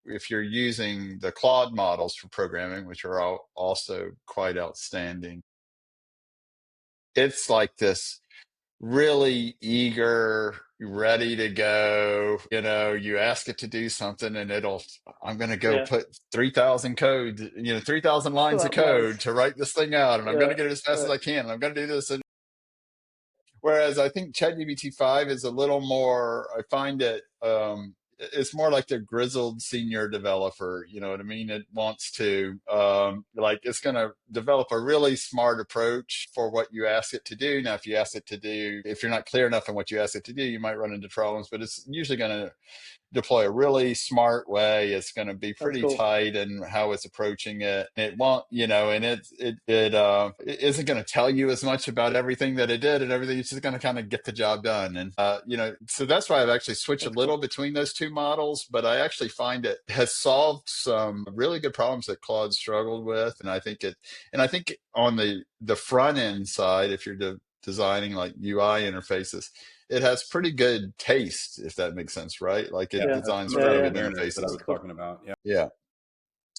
if you're using the Claude models for programming, which are also quite outstanding, it's like this really eager, ready to go. You ask it to do something and I'm going to go Yeah. put 3,000 code, 3,000 lines of That was. code to write this thing out. And I'm going Yeah. to get it as fast as Right. I can. And I'm going to do this. Whereas I think ChatGPT-5 is a little more, I find it's more like the grizzled senior developer. You know what I mean? It wants to, it's going to develop a really smart approach for what you ask it to do. Now, if you're not clear enough on what you ask it to do, you might run into problems, but it's usually going to deploy a really smart way. It's going to be That's pretty cool. tight in how it's approaching it. It won't, and it isn't going to tell you as much about everything that it did and everything. It's just going to kind of get the job done. And, so that's why I've actually switched a That's little cool. between those two models, but I actually find it has solved some really good problems that Claude struggled with. And I think on the front end side, if you're designing like UI interfaces, it has pretty good taste, if that makes sense, right? Like it Yeah, Yeah. that's some designs of Yeah. pretty that Yeah. good awareness that I interfaces. was talking about. Yeah. Yeah.